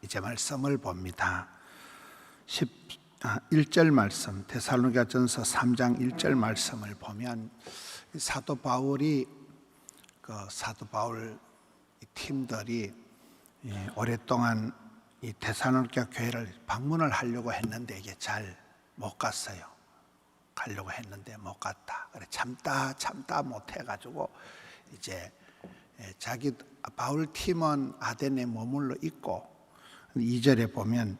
이제 말씀을 봅니다. 1절 말씀, 데살로니가전서 3장 1절 말씀을 보면 사도 바울이 사도 바울 팀들이 오랫동안 이 데살로니가 교회를 방문을 하려고 했는데 이게 잘 못 갔어요. 가려고 했는데 못 갔다. 그래 참다 못 해가지고 이제 자기 바울 팀은 아덴에 머물러 있고 2절에 보면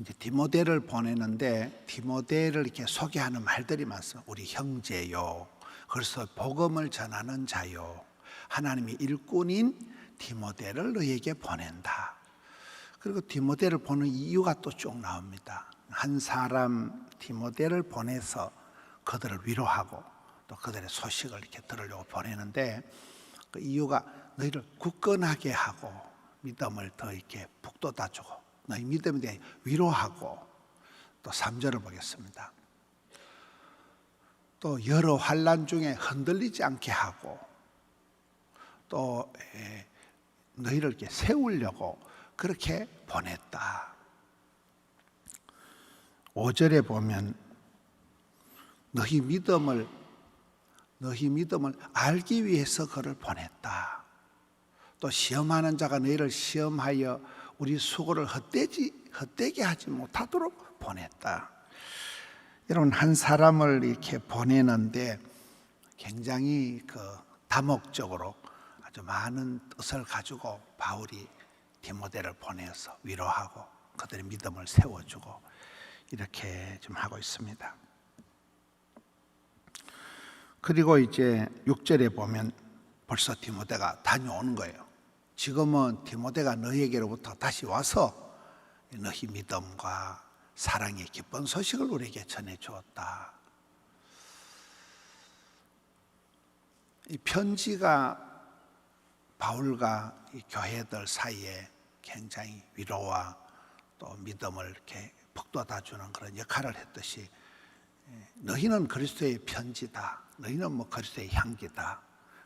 이제 디모데를 보내는데 디모데를 이렇게 소개하는 말들이 많습니다. 우리 형제요. 그래서 복음을 전하는 자요. 하나님의 일꾼인 디모데를 너에게 보낸다. 그리고 디모데를 보는 이유가 또 쭉 나옵니다. 한 사람 디모데를 보내서 그들을 위로하고 또 그들의 소식을 이렇게 들으려고 보내는데 그 이유가 너희를 굳건하게 하고 믿음을 더 이렇게 북돋아주고 너희 믿음에 대해 위로하고 또 3절을 보겠습니다. 또 여러 환난 중에 흔들리지 않게 하고 또 너희를 이렇게 세우려고 그렇게 보냈다. 5절에 보면 너희 믿음을 알기 위해서 그를 보냈다. 또 시험하는 자가 너희를 시험하여 우리 수고를 헛되게 하지 못하도록 보냈다. 여러분, 한 사람을 이렇게 보내는데 굉장히 다목적으로 아주 많은 뜻을 가지고 바울이 디모데를 보내서 위로하고 그들의 믿음을 세워주고 이렇게 좀 하고 있습니다. 그리고 이제 6절에 보면 벌써 디모데가 다녀오는 거예요. 지금은 디모데가 너희에게로부터 다시 와서 너희 믿음과 사랑의 기쁜 소식을 우리에게 전해주었다. 이 편지가 바울과 이 교회들 사이에 굉장히 위로와 또 믿음을 이렇게 북돋아주는 그런 역할을 했듯이 너희는 그리스도의 편지다. 너희는 뭐 그리스도의 향기다.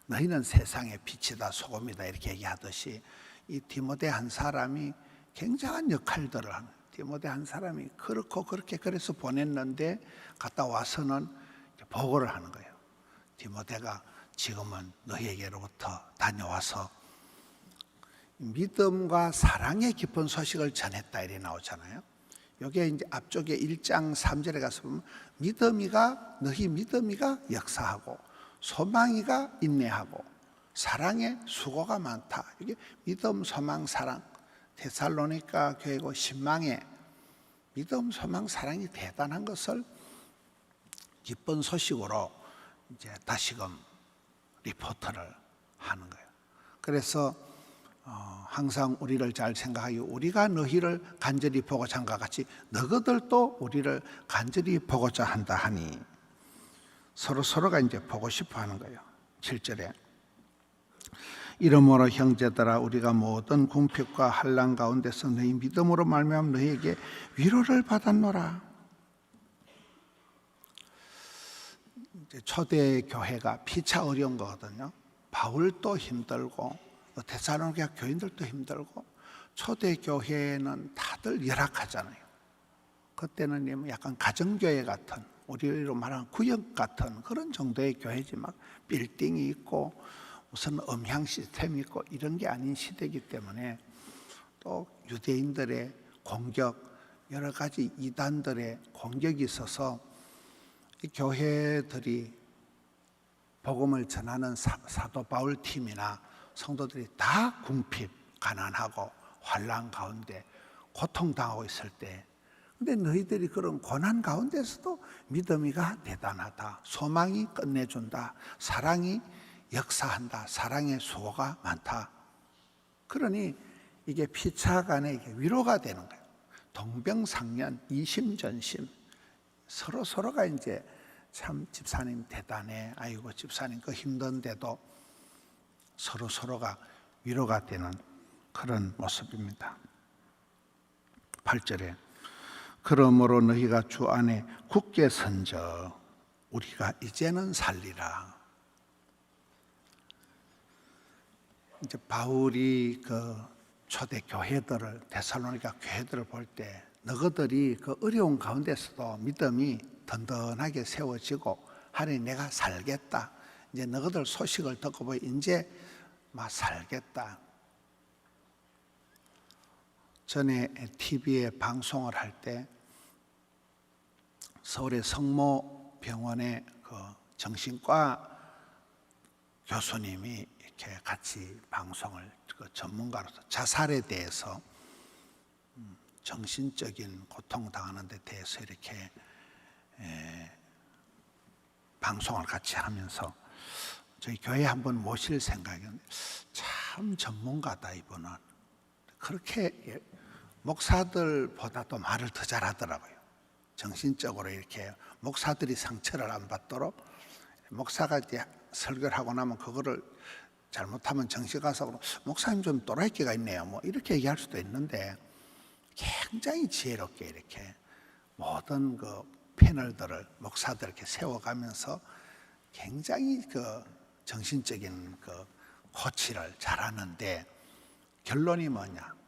너희는 세상의 빛이다, 소금이다 이렇게 얘기하듯이 이 디모데 한 사람이 굉장한 역할들을 하는 디모데 한 사람이 그렇고 그렇게 그래서 보냈는데 갔다 와서는 보고를 하는 거예요. 디모데가 지금은 너희에게로부터 다녀와서 믿음과 사랑의 깊은 소식을 전했다 이렇게 나오잖아요. 여기에 이제 앞쪽에 1장 3절에 가서 보면 너희 믿음이가 역사하고 소망이가 인내하고 사랑의 수고가 많다. 이게 믿음, 소망, 사랑. 데살로니가 교회고 신망에 믿음, 소망, 사랑이 대단한 것을 기쁜 소식으로 이제 다시금 리포트를 하는 거예요. 그래서 항상 우리를 잘 생각하기 우리가 너희를 간절히 보고자 한것 같이 너희들도 우리를 간절히 보고자 한다 하니 서로가 이제 보고 싶어 하는 거예요. 7절에 이러므로 형제들아 우리가 모든 궁핍과 환난 가운데서 너희 믿음으로 말미암아 너희에게 위로를 받았노라. 이제 초대 교회가 피차 어려운 거거든요. 바울도 힘들고 데살로니가 교인들도 힘들고 초대 교회는 다들 열악하잖아요. 그때는 약간 가정교회 같은 우리로 말하는 구역 같은 그런 정도의 교회지 막 빌딩이 있고 무슨 음향 시스템이 있고 이런 게 아닌 시대이기 때문에 또 유대인들의 공격 여러 가지 이단들의 공격이 있어서 이 교회들이 복음을 전하는 사도 바울 팀이나 성도들이 다 궁핍, 가난하고 환난 가운데 고통당하고 있을 때 근데 너희들이 그런 고난 가운데서도 믿음이가 대단하다. 소망이 끝내준다. 사랑이 역사한다. 사랑의 수고가 많다. 그러니 이게 피차 간에 위로가 되는 거예요. 동병상련, 이심전심. 서로가 이제 참 집사님 대단해. 아이고 집사님 그 힘든데도 서로가 위로가 되는 그런 모습입니다. 8절에 그러므로 너희가 주 안에 굳게 선져 우리가 이제는 살리라. 이제 바울이 초대 교회들을, 데살로니가 교회들을 볼 때 너희들이 그 어려운 가운데서도 믿음이 든든하게 세워지고 하나님 내가 살겠다. 이제 너희들 소식을 듣고 보니 이제 막 살겠다. 전에 TV에 방송을 할 때 서울의 성모병원의 그 정신과 교수님이 이렇게 같이 방송을, 그 전문가로서 자살에 대해서 정신적인 고통당하는 데 대해서 이렇게 방송을 같이 하면서 저희 교회에 한번 모실 생각이었는데 참 전문가다 이분은. 그렇게 목사들보다도 말을 더 잘하더라고요. 정신적으로 이렇게 목사들이 상처를 안 받도록, 목사가 이제 설교를 하고 나면 그거를 잘못하면 정신 가서 목사님 좀 또라이끼가 있네요 뭐 이렇게 얘기할 수도 있는데, 굉장히 지혜롭게 이렇게 모든 그 패널들을, 목사들 이렇게 세워가면서 굉장히 그 정신적인 그 코치를 잘하는데, 결론이 뭐냐?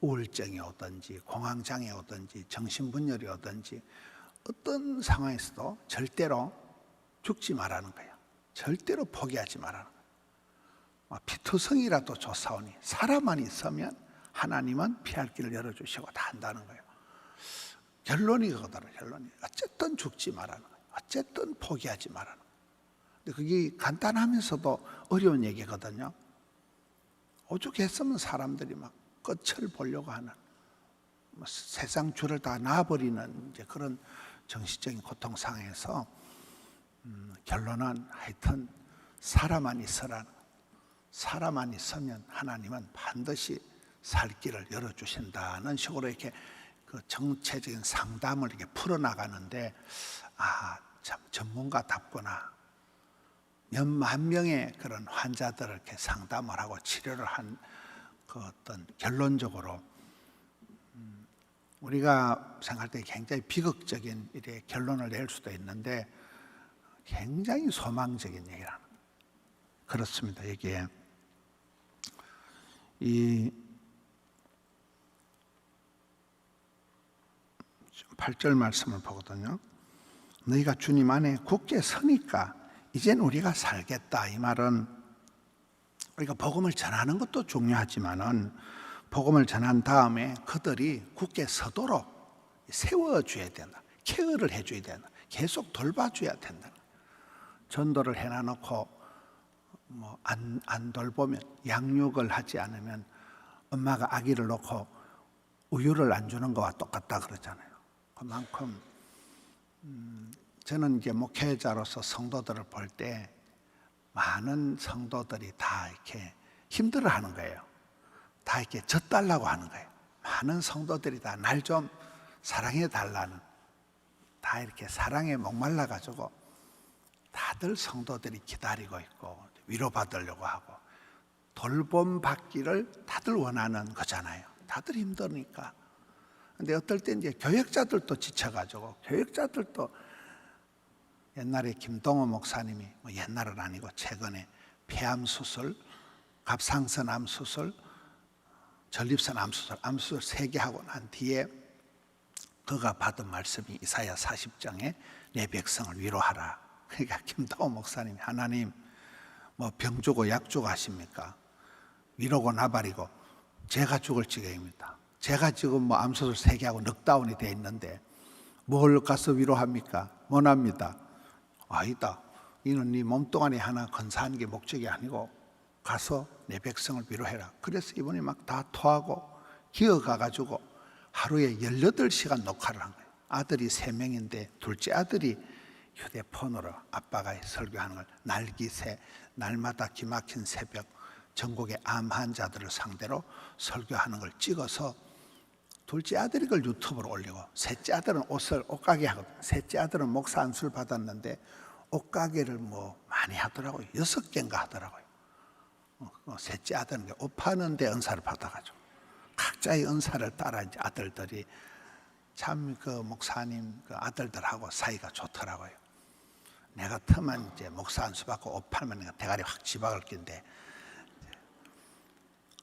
우울증이 오든지 공황장애 오든지 정신분열이 오든지 어떤 상황에서도 절대로 죽지 말라는 거예요. 절대로 포기하지 말라는 거예요. 피투성이라도 조사오니 사람만 있으면 하나님은 피할 길을 열어주시고 다 한다는 거예요. 결론이 그거더라. 결론이 어쨌든 죽지 말라는 거예요. 어쨌든 포기하지 말라는 거예요. 근데 그게 간단하면서도 어려운 얘기거든요. 오죽했으면 사람들이 막 끝을 보려고 하는, 세상 줄을 다 놔버리는 이제 그런 정신적인 고통 상황에서 결론은 하여튼 사람만 있으라는, 사람만 있으면 하나님은 반드시 살 길을 열어주신다는 식으로 이렇게 그 정체적인 상담을 이렇게 풀어나가는데, 참 전문가답구나. 몇만 명의 그런 환자들을 이렇게 상담을 하고 치료를 한 그 어떤 결론적으로 우리가 생각할 때 굉장히 비극적인 일의 결론을 낼 수도 있는데 굉장히 소망적인 얘기라는, 그렇습니다. 이게 이 8절 말씀을 보거든요. 너희가 주님 안에 굳게 서니까 이젠 우리가 살겠다. 이 말은 우리가 복음을 전하는 것도 중요하지만은 복음을 전한 다음에 그들이 굳게 서도록 세워줘야 된다. 케어를 해줘야 된다. 계속 돌봐줘야 된다. 전도를 해놔놓고 뭐 안 돌보면, 양육을 하지 않으면 엄마가 아기를 놓고 우유를 안 주는 거와 똑같다 그러잖아요. 그만큼 저는 이제 목회자로서 성도들을 볼 때 많은 성도들이 다 이렇게 힘들어하는 거예요. 다 이렇게 져달라고 하는 거예요. 많은 성도들이 다 날 좀 사랑해 달라는, 다 이렇게 사랑에 목말라 가지고 다들 성도들이 기다리고 있고 위로받으려고 하고 돌봄 받기를 다들 원하는 거잖아요. 다들 힘드니까. 근데 어떨 때 이제 교역자들도 지쳐가지고, 교역자들도 옛날에 김동호 목사님이, 뭐 옛날은 아니고 최근에 폐암 수술, 갑상선 암 수술, 전립선 암 수술, 암 수술 3개 하고 난 뒤에 그가 받은 말씀이 이사야 40장에 내 백성을 위로하라. 그러니까 김동호 목사님이, 하나님 뭐 병 주고 약 주고 하십니까? 위로고 나발이고 제가 죽을 지경입니다. 제가 지금 뭐 암수술 3개 하고 넉다운이 돼 있는데 뭘 가서 위로합니까? 못합니다. 아니다. 이는 네 몸뚱아리 하나 건사하는 게 목적이 아니고 가서 내 백성을 위로해라. 그래서 이분이 막 다 토하고 기어가가지고 하루에 18시간 녹화를 한 거예요. 아들이 3명인데 둘째 아들이 휴대폰으로 아빠가 설교하는 걸 날기새, 날마다 기막힌 새벽 전국의 암 환자들을 상대로 설교하는 걸 찍어서 둘째 아들이 그걸 유튜브로 올리고, 셋째 아들은 옷가게 하거든요. 셋째 아들은 목사 안수를 받았는데 옷가게를 뭐 많이 하더라고요. 6개인가 하더라고요. 셋째 아들은 옷 파는데 은사를 받아가지고 각자의 은사를 따라 이제 아들들이 참 그 목사님 그 아들들하고 사이가 좋더라고요. 내가 터만 이제 목사 안수 받고 옷 팔면 내가 대가리 확 집어갈 낀데,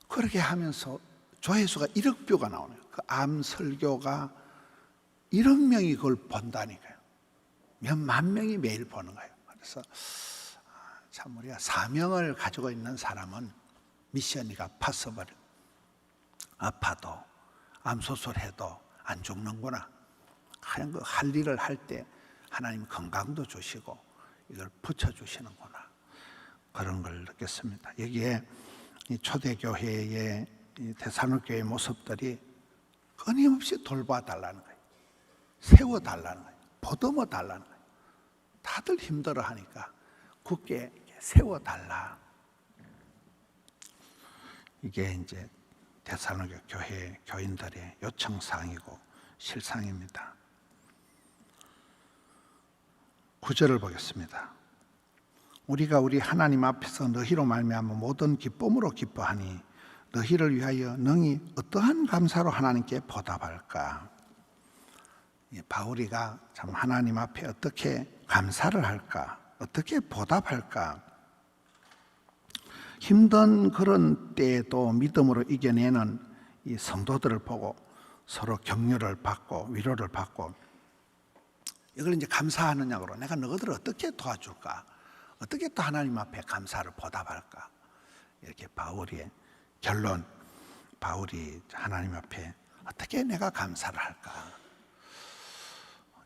그렇게 하면서 조회수가 1억 뷰가 나오네요. 그 암 설교가 1억 명이 그걸 본다니까요. 몇만 명이 매일 보는 거예요. 그래서 참 우리가 사명을 가지고 있는 사람은 미션이가 파서버려. 아파도 암소설해도 안 죽는구나. 그냥 그 할 일을 할 때 하나님 건강도 주시고 이걸 붙여주시는구나. 그런 걸 느꼈습니다. 여기에 이 초대교회의 데살로니가 교회의 모습들이 끊임없이 돌봐달라는 거예요. 세워달라는 거예요. 보듬어 달라는 거예요. 다들 힘들어 하니까 굳게 세워달라. 이게 이제 데살로니가 교회 교인들의 요청사항이고 실상입니다. 9절을 보겠습니다. 우리가 우리 하나님 앞에서 너희로 말미암아 모든 기쁨으로 기뻐하니 너희를 위하여 능히 어떠한 감사로 하나님께 보답할까? 바울이가 참 하나님 앞에 어떻게 감사를 할까? 어떻게 보답할까? 힘든 그런 때에도 믿음으로 이겨내는 이 성도들을 보고 서로 격려를 받고 위로를 받고 이걸 이제 감사하느냐고 내가 너희들을 어떻게 도와줄까? 어떻게 또 하나님 앞에 감사를 보답할까? 이렇게 바울의 결론, 바울이 하나님 앞에 어떻게 내가 감사를 할까?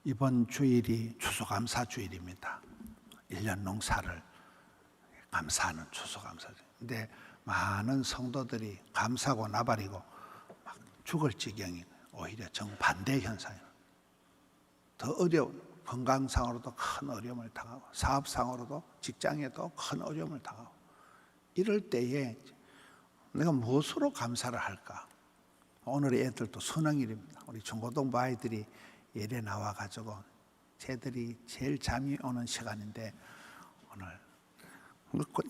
이번 주일이 추수감사 주일입니다. 1년 농사를 감사하는 추수감사 주일. 근데 많은 성도들이 감사고 나발이고 막 죽을 지경이 오히려 정반대 현상이에요. 더 어려운 건강상으로도 큰 어려움을 당하고 사업상으로도 직장에도 큰 어려움을 당하고 이럴 때에 내가 무엇으로 감사를 할까? 오늘의 애들도 수능일입니다. 우리 중고등부 아이들이 예배 나와가지고 쟤들이 제일 잠이 오는 시간인데 오늘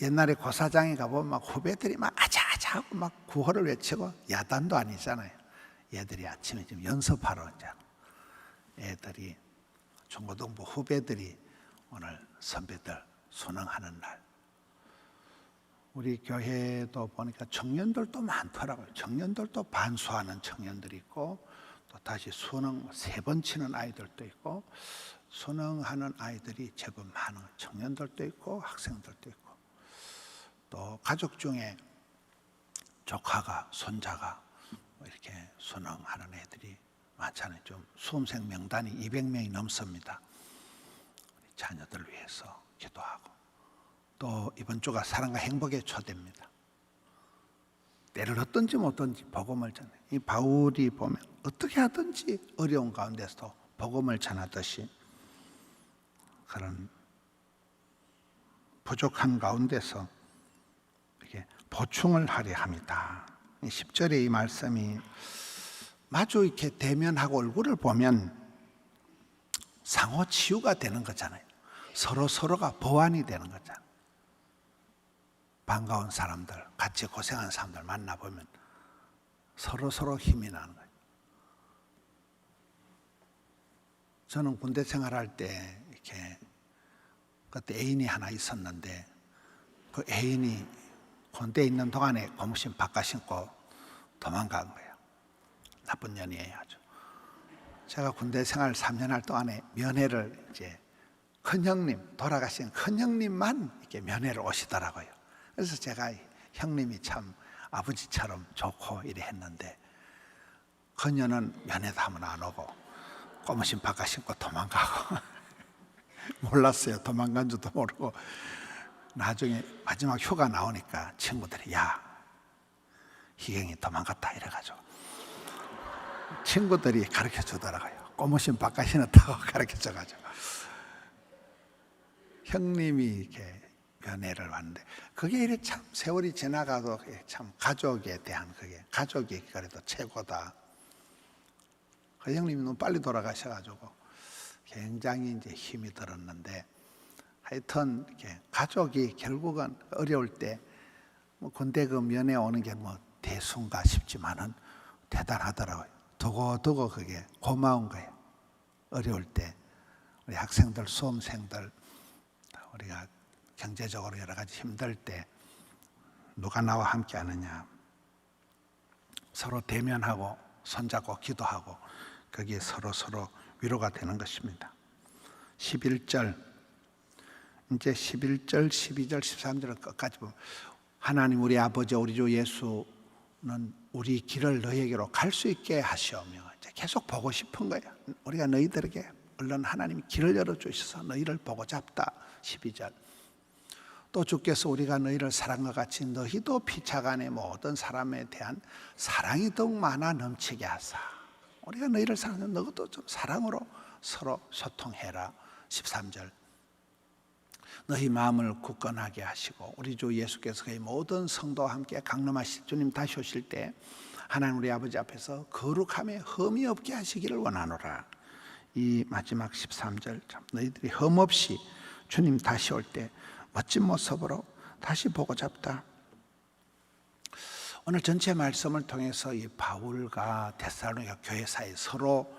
옛날에 고사장에 가보면 막 후배들이 막 아자아자 하고 막 구호를 외치고 야단도 아니잖아요. 얘들이 아침에 지금 연습하러 이제 애들이 중고등부 후배들이 오늘 선배들 수능하는 날. 우리 교회도 보니까 청년들도 많더라고요. 청년들도 반수하는 청년들이 있고 또 다시 수능 3번 치는 아이들도 있고 수능하는 아이들이 제법 많은 청년들도 있고 학생들도 있고 또 가족 중에 조카가 손자가 이렇게 수능하는 애들이 많잖아요. 좀 수험생 명단이 200명이 넘습니다. 우리 자녀들을 위해서 기도하고 또 이번 주가 사랑과 행복의 초대입니다. 때를 어떤지 못든지 복음을 전해. 이 바울이 보면 어떻게 하든지 어려운 가운데서도 복음을 전하듯이 그런 부족한 가운데서 이렇게 보충을 하려 합니다. 10절의 이 말씀이 마주 이렇게 대면하고 얼굴을 보면 상호 치유가 되는 거잖아요. 서로가 보완이 되는 거잖아요. 반가운 사람들, 같이 고생한 사람들 만나보면 서로 힘이 나는 거예요. 저는 군대 생활할 때 이렇게 그때 애인이 하나 있었는데 그 애인이 군대에 있는 동안에 고무신 바꿔 신고 도망간 거예요. 나쁜 년이에요, 아주. 제가 군대 생활 3년 할 동안에 면회를 이제 큰형님, 돌아가신 큰형님만 이렇게 면회를 오시더라고요. 그래서 제가 형님이 참 아버지처럼 좋고 이래 했는데 큰년은 면회도 하면 안 오고 고무신 바꿔 신고 도망가고 몰랐어요. 도망간 줄도 모르고 나중에 마지막 휴가 나오니까 친구들이 야 희경이 도망갔다 이래가지고 친구들이 가르쳐 주더라고요. 고무신 바꿔 신었다고 가르쳐 줘가지고 형님이 이렇게 면회를 왔는데 그게 이래 참 세월이 지나가도 참 가족에 대한 그게 가족이 그래도 최고다. 그 형님이 너무 빨리 돌아가셔가지고 굉장히 이제 힘이 들었는데 하여튼 이렇게 가족이 결국은 어려울 때 뭐 군대 그 면회 오는 게 뭐 대수인가 싶지만은 대단하더라고요. 두고 그게 고마운 거예요. 어려울 때 우리 학생들, 수험생들 우리가 경제적으로 여러 가지 힘들 때 누가 나와 함께 하느냐. 서로 대면하고 손잡고 기도하고 거기에 서로 위로가 되는 것입니다. 11절, 이제 11절, 12절, 13절 끝까지 보면 하나님 우리 아버지 우리 주 예수는 우리 길을 너희에게로 갈 수 있게 하시오며, 이제 계속 보고 싶은 거야. 우리가 너희들에게 얼른 하나님이 길을 열어주셔서 너희를 보고 잡다. 12절, 또 주께서 우리가 너희를 사랑과 같이 너희도 피차간의 모든 사람에 대한 사랑이 더욱 많아 넘치게 하사, 우리가 너희를 사랑하는 너희도 좀 사랑으로 서로 소통해라. 13절, 너희 마음을 굳건하게 하시고 우리 주 예수께서 그의 모든 성도와 함께 강림하실 주님 다시 오실 때 하나님 우리 아버지 앞에서 거룩함에 흠이 없게 하시기를 원하노라. 이 마지막 13절, 너희들이 흠 없이 주님 다시 올 때 멋진 모습으로 다시 보고 잡다. 오늘 전체 말씀을 통해서 이 바울과 데살로니가 교회 사이 서로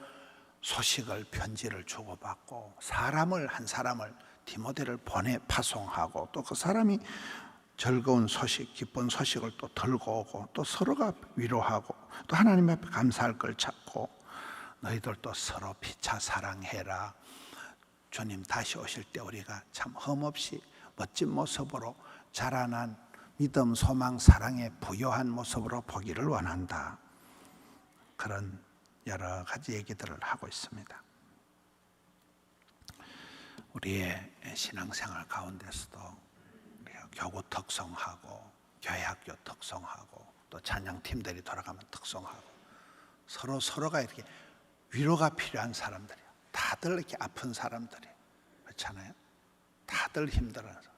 소식을, 편지를 주고받고 한 사람을 디모데를 보내 파송하고, 또 그 사람이 즐거운 소식, 기쁜 소식을 또 들고 오고, 또 서로가 위로하고, 또 하나님 앞에 감사할 걸 찾고, 너희들도 서로 피차 사랑해라. 주님 다시 오실 때 우리가 참 흠없이 멋진 모습으로 자라난 믿음, 소망, 사랑에 부요한 모습으로 보기를 원한다. 그런 여러 가지 얘기들을 하고 있습니다. 우리의 신앙생활 가운데서도 우리가 교구 특성하고 교회 학교 특성하고 또 찬양팀들이 돌아가면 특성하고 서로가 이렇게 위로가 필요한 사람들이에요. 다들 이렇게 아픈 사람들이에요. 그렇잖아요. 다들 힘들어서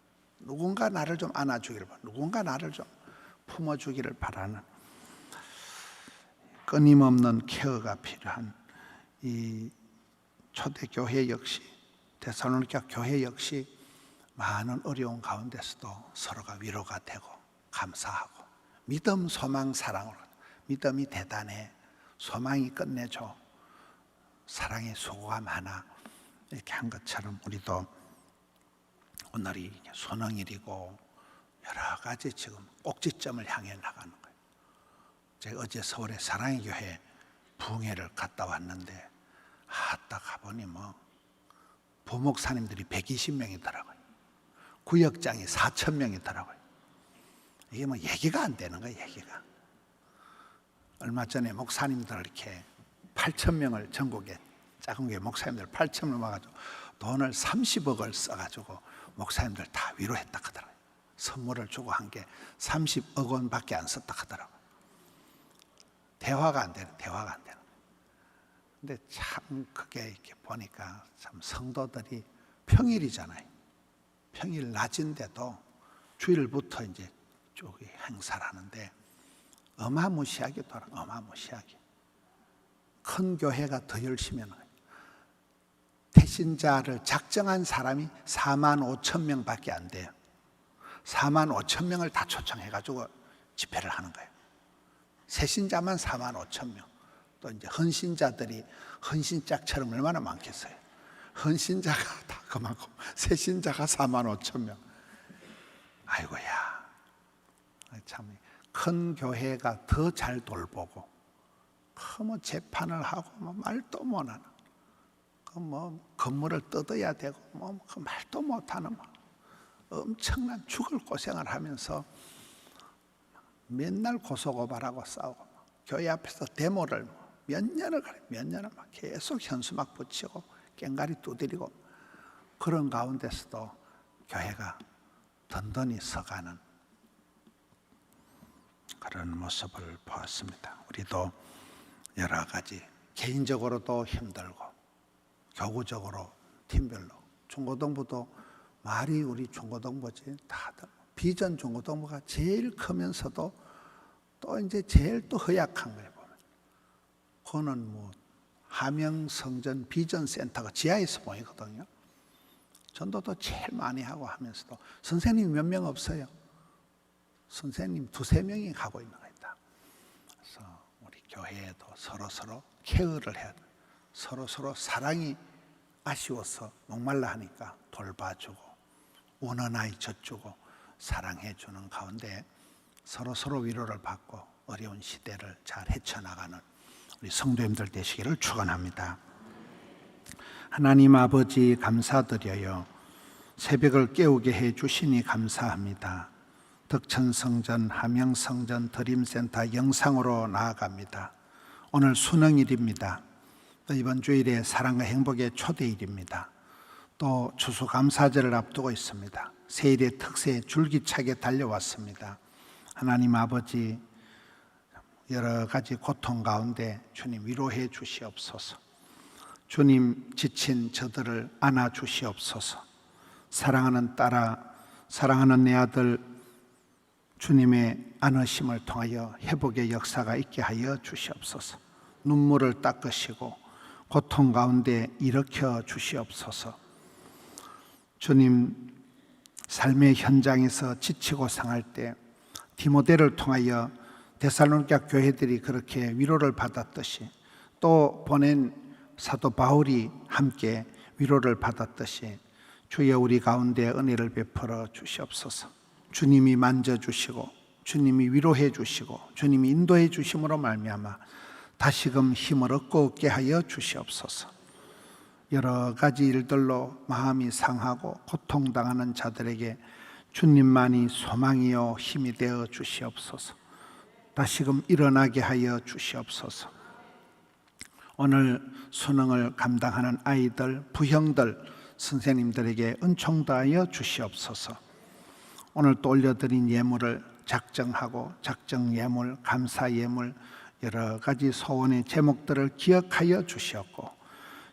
누군가 나를 좀 안아주기를 바라는, 누군가 나를 좀 품어주기를 바라는 끊임없는 케어가 필요한 이 초대교회 역시, 데살로니가 교회 역시 많은 어려운 가운데서도 서로가 위로가 되고 감사하고, 믿음, 소망, 사랑으로, 믿음이 대단해, 소망이 끝내줘, 사랑의 수고가 많아, 이렇게 한 것처럼 우리도 오늘이 손흥일이고 여러 가지 지금 꼭지점을 향해 나가는 거예요. 제가 어제 서울의 사랑의 교회 부흥회를 갔다 왔는데 딱 가보니 부목사님들이 120명이더라고요. 구역장이 4,000명이더라고요. 이게 얘기가 안 되는 거예요, 얘기가. 얼마 전에 목사님들 이렇게 8,000명을 전국에 작은 교회 목사님들 8,000명 와가지고 돈을 30억을 써가지고 목사님들 다 위로했다 하더라고요. 선물을 주고 한 게 30억 원밖에 안 썼다 하더라고요. 대화가 안 되는. 근데 참 그게 이렇게 보니까 참 성도들이 평일이잖아요. 평일 낮인데도 주일부터 이제 쭉 행사를 하는데 어마무시하게 어마무시하게. 큰 교회가 더 열심히 하는 거예요. 태신자를 작정한 사람이 45,000명밖에 안 돼요. 45,000명을 다 초청해가지고 집회를 하는 거예요. 새신자만 45,000명. 또 이제 헌신자들이 헌신짝처럼 얼마나 많겠어요. 헌신자가 다 그만큼, 새신자가 45,000명. 아이고야, 참 큰 교회가 더 잘 돌보고, 재판을 하고 말도 못하는, 건물을 뜯어야 되고 말도 못하는 엄청난 죽을 고생을 하면서 맨날 고소고발하고 싸우고, 교회 앞에서 데모를 몇 년을 막 계속 현수막 붙이고 꽹가리 두드리고, 그런 가운데서도 교회가 든든히 서가는 그런 모습을 보았습니다. 우리도 여러 가지 개인적으로도 힘들고 교구적으로 팀별로, 중고등부도 말이 우리 중고등부지, 다들 비전 중고등부가 제일 크면서도 또 이제 제일 또 허약한 거예요. 보면 그거는 하명성전 비전센터가 지하에서 보이거든요. 전도도 제일 많이 하고 하면서도 선생님이 몇 명 없어요. 선생님 2-3명이 가고 있는 거다. 그래서 우리 교회에도 서로 케어를 해야 돼. 서로 사랑이 아쉬워서 목말라 하니까 돌봐주고, 우는 아이 젖주고 사랑해 주는 가운데 서로 위로를 받고 어려운 시대를 잘 헤쳐나가는 우리 성도님들 되시기를 축원합니다. 하나님 아버지 감사드려요. 새벽을 깨우게 해 주시니 감사합니다. 덕천성전, 함영성전, 드림센터 영상으로 나아갑니다. 오늘 수능일입니다. 또 이번 주일에 사랑과 행복의 초대일입니다. 또 추수감사절을 앞두고 있습니다. 세일의 특세 줄기차게 달려왔습니다. 하나님 아버지, 여러 가지 고통 가운데 주님 위로해 주시옵소서. 주님 지친 저들을 안아 주시옵소서. 사랑하는 딸아, 사랑하는 내 아들, 주님의 안으심을 통하여 회복의 역사가 있게 하여 주시옵소서. 눈물을 닦으시고 고통 가운데 일으켜 주시옵소서. 주님, 삶의 현장에서 지치고 상할 때 디모데를 통하여 데살로니가 교회들이 그렇게 위로를 받았듯이, 또 보낸 사도 바울이 함께 위로를 받았듯이 주여 우리 가운데 은혜를 베풀어 주시옵소서. 주님이 만져주시고 주님이 위로해 주시고 주님이 인도해 주심으로 말미암아 다시금 힘을 얻고 얻게 하여 주시옵소서. 여러 가지 일들로 마음이 상하고 고통당하는 자들에게 주님만이 소망이요 힘이 되어 주시옵소서. 다시금 일어나게 하여 주시옵소서. 오늘 수능을 감당하는 아이들, 부형들, 선생님들에게 은총 다하여 주시옵소서. 오늘 또 올려드린 예물을 작정하고 작정 예물, 감사 예물, 여러 가지 소원의 제목들을 기억하여 주시옵고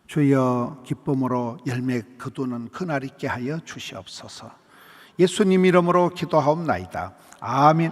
주여 기쁨으로 열매 거두는 그날 있게 하여 주시옵소서. 예수님 이름으로 기도하옵나이다. 아멘.